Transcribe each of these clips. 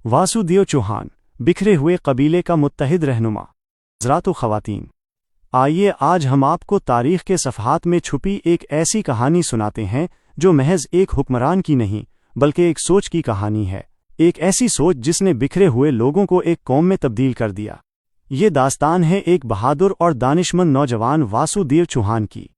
वासुदेव चौहान, बिखरे हुए कबीले का मुत्तहिद रहनुमा। हज़रात व ख़वातीन, आइए आज हम आपको तारीख़ के सफ़हात में छुपी एक ऐसी कहानी सुनाते हैं जो महज एक हुक्मरान की नहीं बल्कि एक सोच की कहानी है। एक ऐसी सोच जिसने बिखरे हुए लोगों को एक कौम में तब्दील कर दिया। ये दास्तान है एक बहादुर और दानिशमंद नौजवान वासुदेव चौहान की।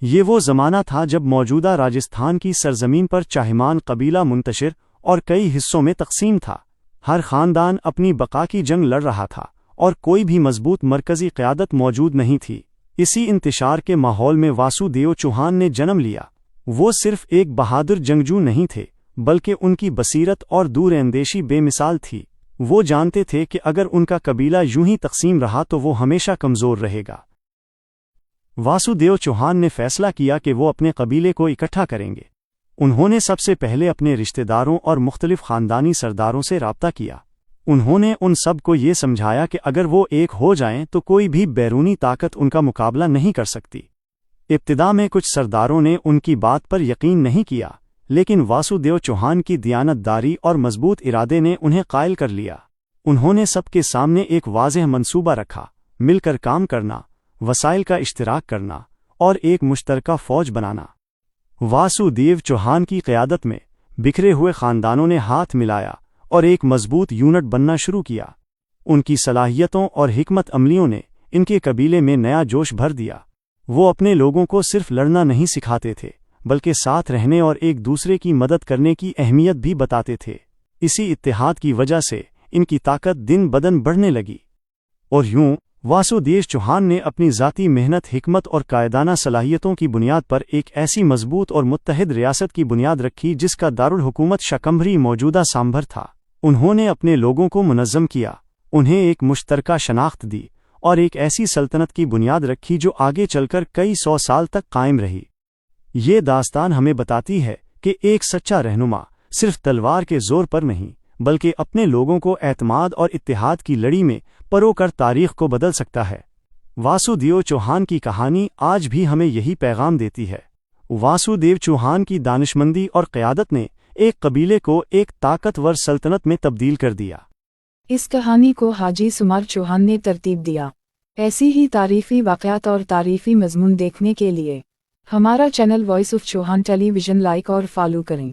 ये वो ज़माना था जब मौजूदा राजस्थान की सरजमीन पर चाहिमान कबीला मुंतशिर और कई हिस्सों में तकसीम था। हर ख़ानदान अपनी बका की जंग लड़ रहा था और कोई भी मजबूत मरकज़ी क़यादत मौजूद नहीं थी। इसी इंतशार के माहौल में वासुदेव चौहान ने जन्म लिया। वो सिर्फ एक बहादुर जंगजू नहीं थे बल्कि उनकी बसीरत और दूरअंदेशी बेमिसाल थी। वो जानते थे कि अगर उनका कबीला यूं ही तकसीम रहा तो वो हमेशा कमज़ोर रहेगा। वासुदेव चौहान ने फैसला किया कि वो अपने कबीले को इकट्ठा करेंगे। उन्होंने सबसे पहले अपने रिश्तेदारों और मुख्तलिफ ख़ानदानी सरदारों से राब्ता किया। उन्होंने उन सब को ये समझाया कि अगर वो एक हो जाएं तो कोई भी बैरूनी ताकत उनका मुकाबला नहीं कर सकती। इब्तिदा में कुछ सरदारों ने उनकी बात पर यकीन नहीं किया, लेकिन वासुदेव चौहान की दियानतदारी और मजबूत इरादे ने उन्हें कायल कर लिया। उन्होंने सबके सामने एक वाज़ेह मंसूबा रखा, मिलकर काम करना, वसाइल का इश्तिराक करना और एक मुश्तरका फ़ौज बनाना। वासुदेव चौहान की क़यादत में बिखरे हुए ख़ानदानों ने हाथ मिलाया और एक मजबूत यूनिट बनना शुरू किया। उनकी सलाहियतों और हिकमत अमलियों ने इनके कबीले में नया जोश भर दिया। वो अपने लोगों को सिर्फ लड़ना नहीं सिखाते थे बल्कि साथ रहने और एक दूसरे की मदद करने की अहमियत भी बताते थे। इसी इत्तेहाद की वजह से इनकी ताकत दिन बदन बढ़ने लगी। और यूं वासुदेव चौहान ने अपनी ज़ाती मेहनत, हिकमत और कायदाना सलाहियतों की बुनियाद पर एक ऐसी मजबूत और मुत्तहिद रियासत की बुनियाद रखी जिसका दारुल हुकूमत शकंभरी मौजूदा सांभर था। उन्होंने अपने लोगों को मुनज़्ज़म किया, उन्हें एक मुश्तरका शनाख्त दी और एक ऐसी सल्तनत की बुनियाद रखी जो आगे चलकर कई सौ साल तक कायम रही। ये दास्तान हमें बताती है कि एक सच्चा रहनुमा सिर्फ तलवार के ज़ोर पर नहीं बल्कि अपने लोगों को एतमाद और इत्तेहाद की लड़ी में परोकर तारीख़ को बदल सकता है। वासुदेव चौहान की कहानी आज भी हमें यही पैगाम देती है। वासुदेव चौहान की दानिशमंदी और क़यादत ने एक कबीले को एक ताकतवर सल्तनत में तब्दील कर दिया। इस कहानी को हाजी सुमार चौहान ने तरतीब दिया। ऐसी ही तारीख़ी वाक़यात और तारीख़ी मज़मून देखने के लिए हमारा channel voice of Chauhan television like और फॉलो करें।